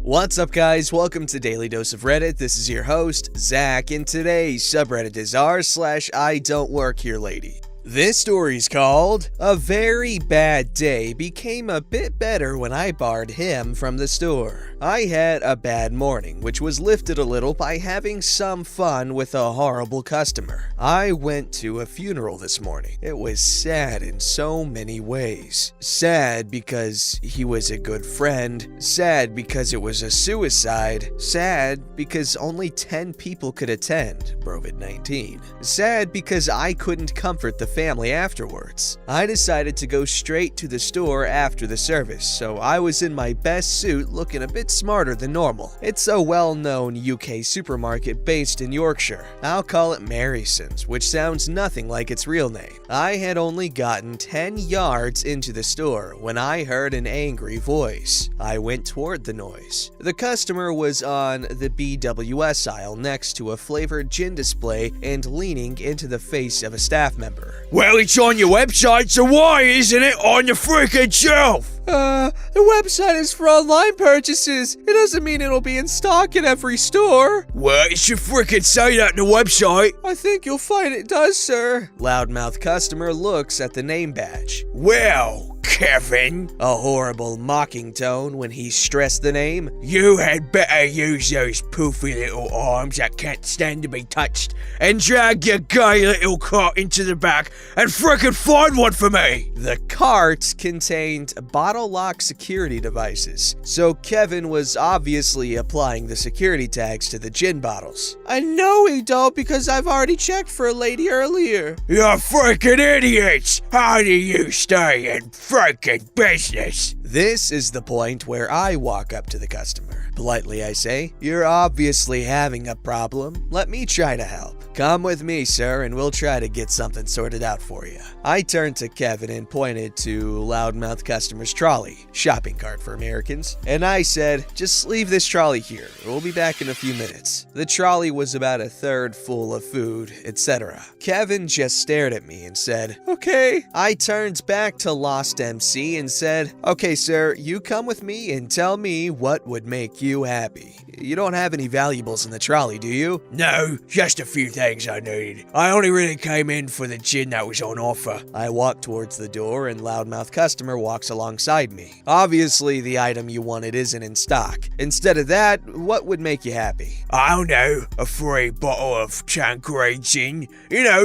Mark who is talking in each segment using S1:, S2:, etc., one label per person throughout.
S1: What's up, guys? Welcome to Daily Dose of Reddit. This is your host, Zach, and today's subreddit is r/IDontWorkHereLady. This story's called, "A very bad day became a bit better when I borrowed him from the store. I had a bad morning, which was lifted a little by having some fun with a horrible customer. I went to a funeral this morning. It was sad in so many ways. Sad because he was a good friend. Sad because it was a suicide. Sad because only 10 people could attend, COVID-19. Sad because I couldn't comfort the family afterwards. I decided to go straight to the store after the service, so I was in my best suit looking a bit smarter than normal. It's a well-known UK supermarket based in Yorkshire. I'll call it Maryson's, which sounds nothing like its real name. I had only gotten 10 yards into the store when I heard an angry voice. I went toward the noise. The customer was on the BWS aisle next to a flavored gin display and leaning into the face of a staff member.
S2: "Well, it's on your website, so why isn't it on the freaking shelf?"
S1: The website is for online purchases. It doesn't mean it'll be in stock in every store."
S2: "Well, it should freaking say that on the website."
S1: "I think you'll find it does, sir." Loudmouth customer looks at the name badge.
S2: "Well, Kevin,"
S1: a horrible mocking tone when he stressed the name,
S2: "you had better use those poofy little arms that can't stand to be touched and drag your gay little cart into the back and frickin' find one for me."
S1: The cart contained bottle lock security devices, so Kevin was obviously applying the security tags to the gin bottles. "I know he don't because I've already checked for a lady earlier."
S2: "You're freaking idiots! How do you stay in freaking business?"
S1: This is the point where I walk up to the customer. Politely I say, "You're obviously having a problem. Let me try to help. Come with me, sir, and we'll try to get something sorted out for you." I turned to Kevin and pointed to loudmouth customer's trolley, shopping cart for Americans, and I said, "Just leave this trolley here. We'll be back in a few minutes." The trolley was about a third full of food, etc. Kevin just stared at me and said, "Okay." I turned back to Lost MC and said, "Okay, sir, you come with me and tell me what would make you happy. You don't have any valuables in the trolley, do you?"
S2: "No, just a few things I needed. I only really came in for the gin that was on offer."
S1: I walk towards the door and loudmouth customer walks alongside me. Obviously, the item you wanted isn't in stock. Instead of that, what would make you happy?
S2: "I don't know, a free bottle of Tanqueray gin,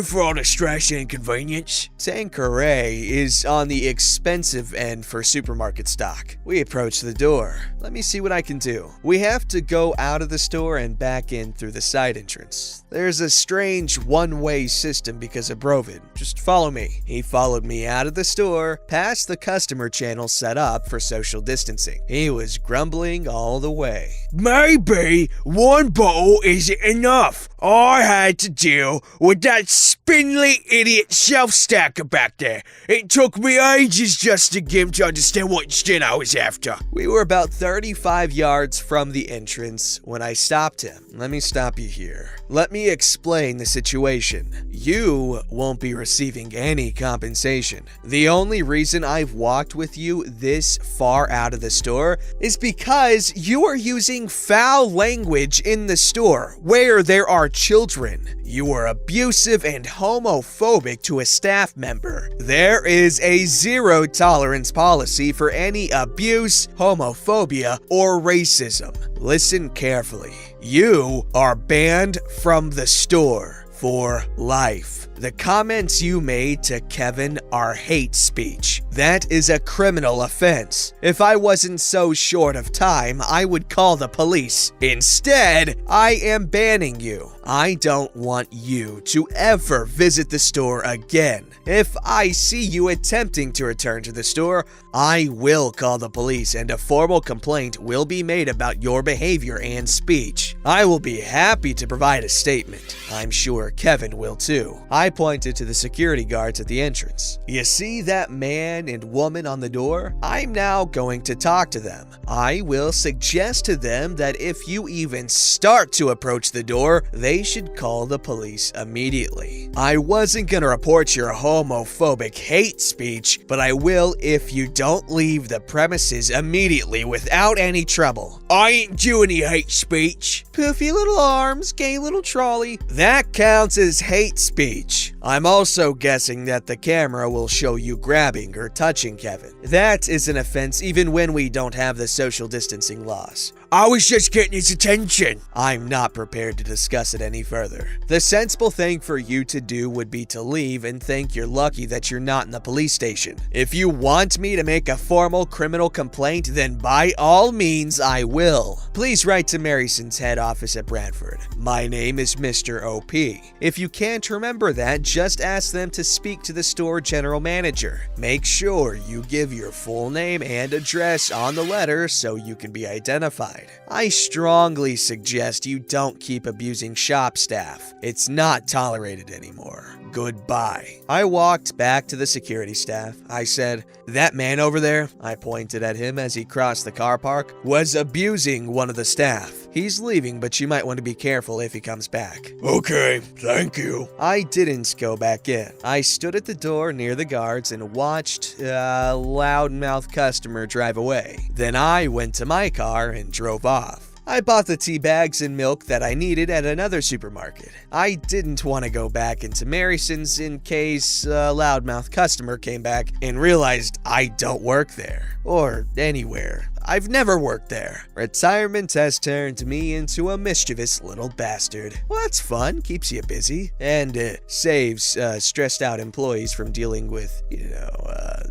S2: for all the stress and inconvenience."
S1: Tanqueray is on the expensive end for supermarket stock. We approach the door. Let me see what I can do. We have to go out of the store and back in through the side entrance. There's a strange one-way system because of Brovid. Just follow me. He followed me out of the store, past the customer channel set up for social distancing. He was grumbling all the way.
S2: "Maybe one bottle isn't enough. I had to deal with that spindly idiot shelf-stacker back there. It took me ages just to get him to understand what gin I was after."
S1: We were about 35 yards from the entrance when I stopped him. "Let me stop you here. Let me explain the situation. You won't be receiving any compensation. The only reason I've walked with you this far out of the store is because you are using foul language in the store where there are children. You are abusive and homophobic to a staff member. There is a zero tolerance policy for any abuse, homophobia, or racism. Listen carefully. You are banned from the store for life. The comments you made to Kevin are hate speech. That is a criminal offense. If I wasn't so short of time, I would call the police. Instead, I am banning you. I don't want you to ever visit the store again. If I see you attempting to return to the store, I will call the police and a formal complaint will be made about your behavior and speech. I will be happy to provide a statement. I'm sure Kevin will too." I pointed to the security guards at the entrance. "You see that man and woman on the door? I'm now going to talk to them. I will suggest to them that if you even start to approach the door, they should call the police immediately. I wasn't gonna report your homophobic hate speech, but I will if you don't leave the premises immediately without any trouble.
S2: I ain't doing any hate speech.
S1: Poofy little arms, gay little trolley. That counts as hate speech. I'm also guessing that the camera will show you grabbing or touching Kevin. That is an offense even when we don't have the social distancing laws.
S2: I was just getting his attention.
S1: I'm not prepared to discuss it any further. The sensible thing for you to do would be to leave and think you're lucky that you're not in the police station. If you want me to make a formal criminal complaint, then by all means I will. Please write to Maryson's head office at Bradford. My name is Mr. OP. If you can't remember that, just ask them to speak to the store general manager. Make sure you give your full name and address on the letter so you can be identified. I strongly suggest you don't keep abusing shop staff. It's not tolerated anymore. Goodbye. I walked back to the security staff. I said, "That man over there," I pointed at him as he crossed the car park, "was abusing one of the staff. He's leaving, but you might want to be careful if he comes back."
S2: Okay, thank you.
S1: I didn't go back in. I stood at the door near the guards and watched a loudmouth customer drive away. Then I went to my car and drove off. I bought the tea bags and milk that I needed at another supermarket. I didn't want to go back into Maryson's in case a loudmouth customer came back and realized I don't work there. Or anywhere. I've never worked there. Retirement has turned me into a mischievous little bastard. Well, that's fun, keeps you busy, and saves stressed out employees from dealing with,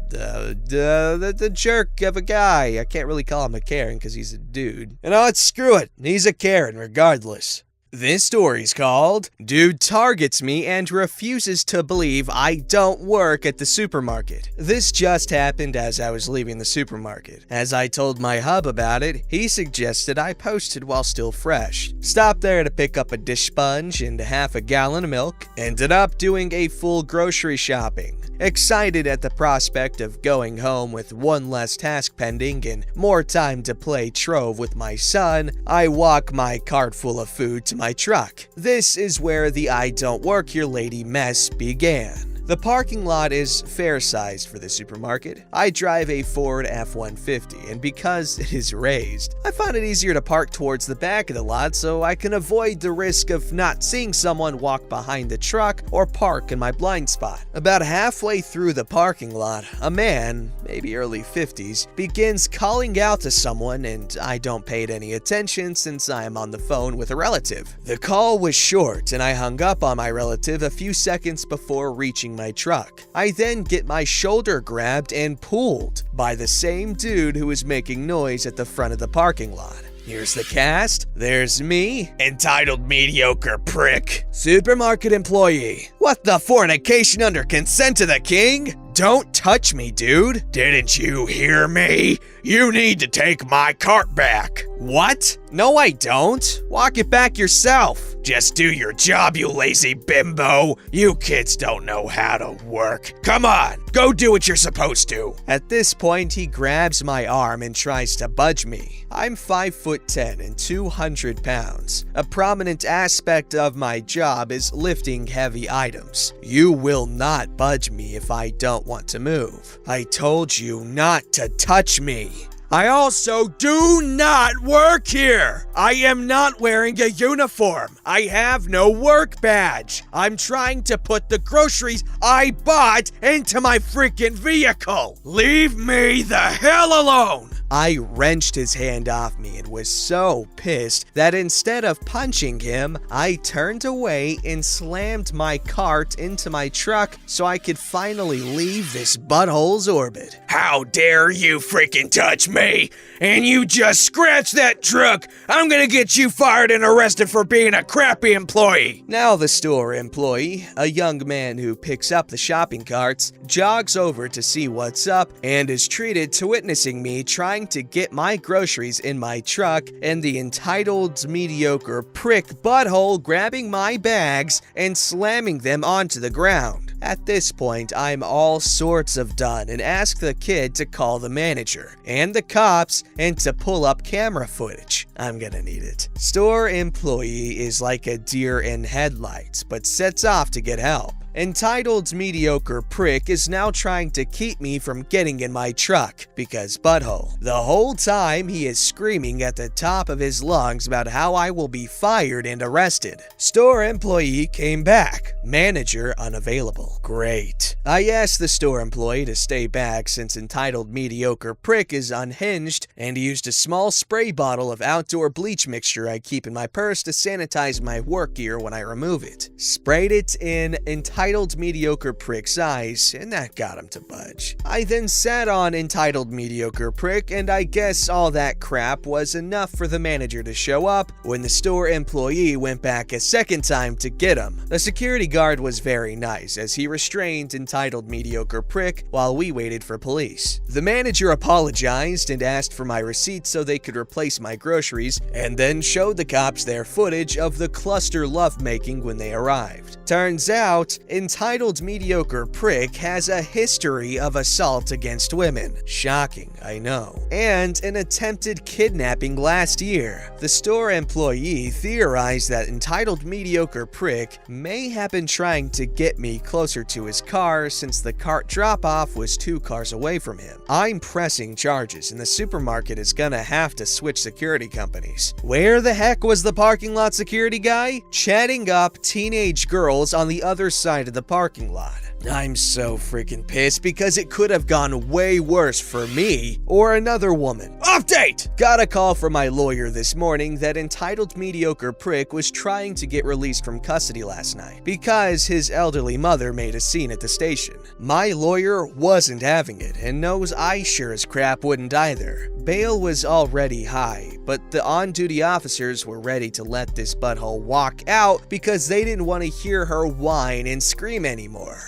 S1: the jerk of a guy. I can't really call him a Karen because he's a dude. You know what? Screw it. He's a Karen regardless. This story's called Dude Targets Me and Refuses to Believe I Don't Work at the Supermarket. This just happened as I was leaving the supermarket. As I told my hub about it, he suggested I post it while still fresh. Stopped there to pick up a dish sponge and half a gallon of milk. Ended up doing a full grocery shopping. Excited at the prospect of going home with one less task pending and more time to play Trove with my son, I walk my cart full of food to my truck. This is where the I Don't Work Here Lady mess began. The parking lot is fair-sized for the supermarket. I drive a Ford F-150, and because it is raised, I find it easier to park towards the back of the lot so I can avoid the risk of not seeing someone walk behind the truck or park in my blind spot. About halfway through the parking lot, a man, maybe early 50s, begins calling out to someone, and I don't pay it any attention since I am on the phone with a relative. The call was short, and I hung up on my relative a few seconds before reaching my truck. I then get my shoulder grabbed and pulled by the same dude who was making noise at the front of the parking lot. Here's the cast. There's me,
S2: Entitled mediocre prick.
S1: supermarket employee. What the fornication under consent of the king? Don't touch me, dude.
S2: Didn't you hear me? You need to take my cart back.
S1: What? No, I don't. Walk it back yourself.
S2: Just do your job, you lazy bimbo. You kids don't know how to work. Come on, go do what you're supposed to.
S1: At this point, he grabs my arm and tries to budge me. I'm 5'10" and 200 pounds. A prominent aspect of my job is lifting heavy items. You will not budge me if I don't want to move. I told you not to touch me.
S2: I also do not work here. I am not wearing a uniform. I have no work badge. I'm trying to put the groceries I bought into my freaking vehicle. Leave me the hell alone.
S1: I wrenched his hand off me and was so pissed that instead of punching him, I turned away and slammed my cart into my truck so I could finally leave this butthole's orbit.
S2: How dare you freaking touch me? And you just scratched that truck. I'm gonna get you fired and arrested for being a crappy employee.
S1: Now the store employee, a young man who picks up the shopping carts, jogs over to see what's up and is treated to witnessing me trying to get my groceries in my truck and the entitled mediocre prick butthole grabbing my bags and slamming them onto the ground. At this point, I'm all sorts of done and ask the kid to call the manager and the cops and to pull up camera footage. I'm gonna need it. Store employee is like a deer in headlights, but sets off to get help. Entitled mediocre prick is now trying to keep me from getting in my truck because butthole. The whole time he is screaming at the top of his lungs about how I will be fired and arrested. Store employee came back. Manager unavailable. Great. I asked the store employee to stay back since entitled mediocre prick is unhinged and used a small spray bottle of outdoor bleach mixture I keep in my purse to sanitize my work gear when I remove it. Sprayed it in entitled mediocre prick's eyes and that got him to budge. I then sat on entitled mediocre prick and I guess all that crap was enough for the manager to show up when the store employee went back a second time to get him. The security guard was very nice as he restrained entitled mediocre prick while we waited for police. The manager apologized and asked for my receipt so they could replace my groceries and then showed the cops their footage of the cluster lovemaking when they arrived. Turns out, entitled mediocre prick has a history of assault against women. Shocking, I know. And an attempted kidnapping last year. The store employee theorized that entitled mediocre prick may have been trying to get me closer to his car since the cart drop-off was 2 cars away from him. I'm pressing charges and the supermarket is gonna have to switch security companies. Where the heck was the parking lot security guy? Chatting up teenage girls on the other side of the parking lot. I'm so freaking pissed because it could have gone way worse for me or another woman. Update! Got a call from my lawyer this morning that entitled mediocre prick was trying to get released from custody last night because his elderly mother made a scene at the station. My lawyer wasn't having it and knows I sure as crap wouldn't either. Bail was already high, but the on-duty officers were ready to let this butthole walk out because they didn't want to hear her whine and scream anymore.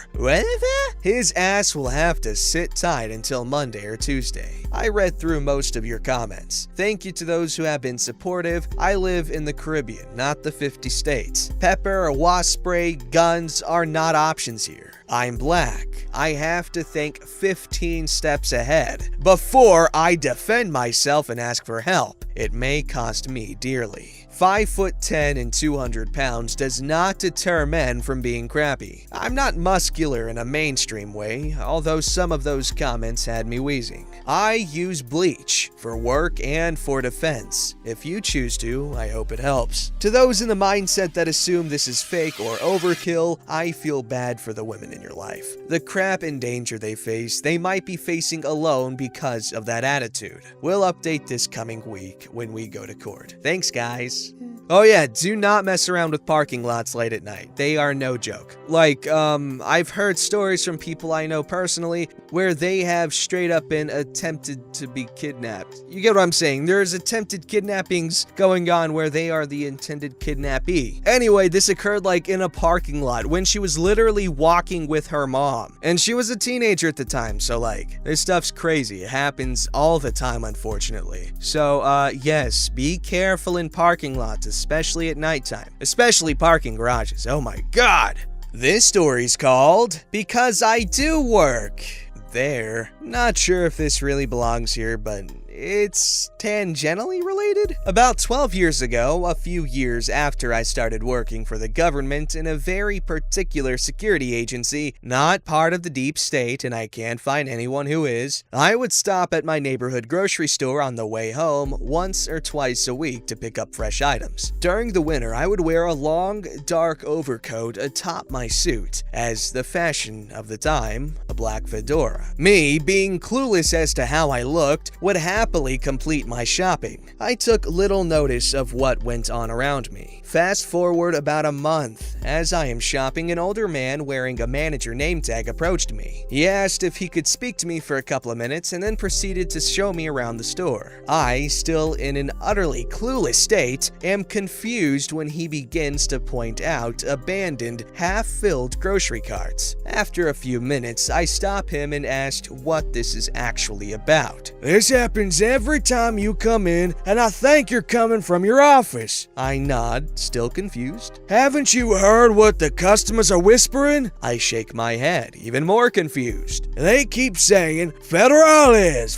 S1: His ass will have to sit tight until Monday or Tuesday. I read through most of your comments. Thank you to those who have been supportive. I live in the Caribbean, not the 50 states. Pepper or wasp spray, guns are not options here. I'm black. I have to think 15 steps ahead before I defend myself and ask for help. It may cost me dearly. 5'10" and 200 pounds does not deter men from being crappy. I'm not muscular in a mainstream way, although some of those comments had me wheezing. I use bleach for work and for defense. If you choose to, I hope it helps. To those in the mindset that assume this is fake or overkill, I feel bad for the women in your life. The crap and danger they face, they might be facing alone because of that attitude. We'll update this coming week when we go to court. Thanks, guys. Oh yeah, do not mess around with parking lots late at night. They are no joke. Like, I've heard stories from people I know personally where they have straight up been attempted to be kidnapped. You get what I'm saying? There's attempted kidnappings going on where they are the intended kidnappee. Anyway, this occurred like in a parking lot when she was literally walking with her mom. And she was a teenager at the time, so like, this stuff's crazy. It happens all the time, unfortunately. So, yes, be careful in parking lots, especially at nighttime. Especially parking garages. Oh my god! This story's called Because I Do Work There. Not sure if this really belongs here, but it's tangentially related. About 12 years ago, a few years after I started working for the government in a very particular security agency, not part of the deep state, and I can't find anyone who is, I would stop at my neighborhood grocery store on the way home once or twice a week to pick up fresh items. During the winter, I would wear a long, dark overcoat atop my suit, as the fashion of the time, a black fedora. Me, being clueless as to how I looked, would happily complete my shopping. I took little notice of what went on around me. Fast forward about a month. As I am shopping, an older man wearing a manager name tag approached me. He asked if he could speak to me for a couple of minutes and then proceeded to show me around the store. I, still in an utterly clueless state, am confused when he begins to point out abandoned, half-filled grocery carts. After a few minutes, I stop him and asked what this is actually about.
S2: This happens rings every time you come in, and I think you're coming from your office.
S1: I nod, still confused.
S2: Haven't you heard what the customers are whispering?
S1: I shake my head, even more confused.
S2: They keep saying, Federales,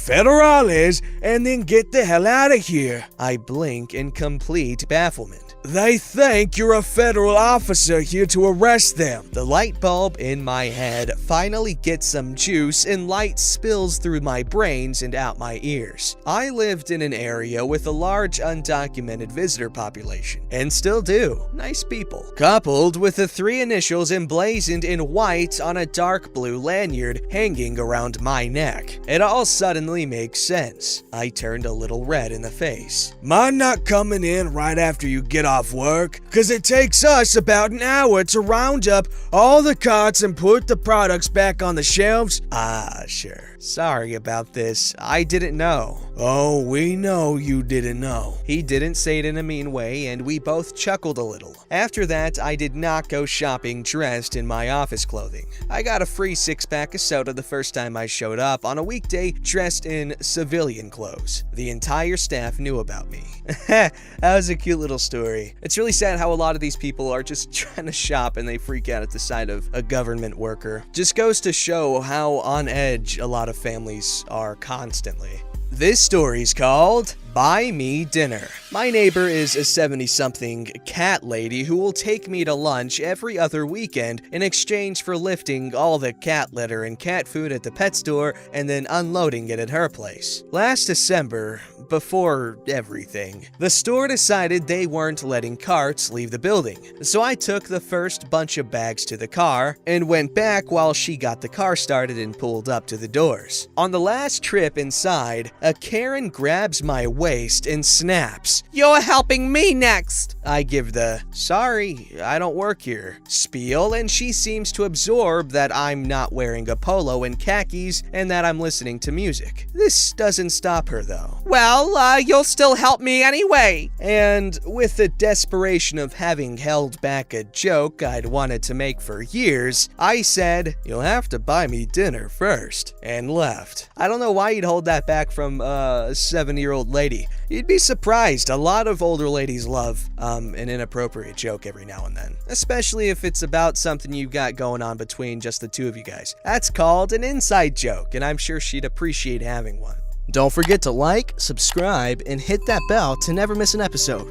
S2: and then get the hell out of here.
S1: I blink in complete bafflement.
S2: They think you're a federal officer here to arrest them.
S1: The light bulb in my head finally gets some juice and light spills through my brains and out my ears. I lived in an area with a large undocumented visitor population, and still do. Nice people. Coupled with the 3 initials emblazoned in white on a dark blue lanyard hanging around my neck. It all suddenly makes sense. I turned a little red in the face.
S2: Mind not coming in right after you get off work? Cause it takes us about an hour to round up all the carts and put the products back on the shelves.
S1: Ah, sure. Sorry about this. I didn't know.
S2: Oh, we know you didn't know.
S1: He didn't say it in a mean way, and we both chuckled a little. After that, I did not go shopping dressed in my office clothing. I got a free 6-pack of soda the first time I showed up on a weekday dressed in civilian clothes. The entire staff knew about me. That was a cute little story. It's really sad how a lot of these people are just trying to shop and they freak out at the sight of a government worker. Just goes to show how on edge a lot of families are constantly. This story's called Buy Me Dinner. My neighbor is a 70-something cat lady who will take me to lunch every other weekend in exchange for lifting all the cat litter and cat food at the pet store and then unloading it at her place. Last December, before everything, the store decided they weren't letting carts leave the building, so I took the first bunch of bags to the car and went back while she got the car started and pulled up to the doors. On the last trip inside, a Karen grabs my waist and snaps,
S3: "You're helping me next!"
S1: I give the, "Sorry, I don't work here" spiel, and she seems to absorb that I'm not wearing a polo and khakis and that I'm listening to music. This doesn't stop her though.
S3: "Well, you'll still help me anyway."
S1: And with the desperation of having held back a joke I'd wanted to make for years, I said, "You'll have to buy me dinner first," and left. I don't know why you'd hold that back from a 70-year-old lady. You'd be surprised. A lot of older ladies love an inappropriate joke every now and then, especially if it's about something you got going on between just the two of you guys. That's called an inside joke, and I'm sure she'd appreciate having one. Don't forget to like, subscribe, and hit that bell to never miss an episode.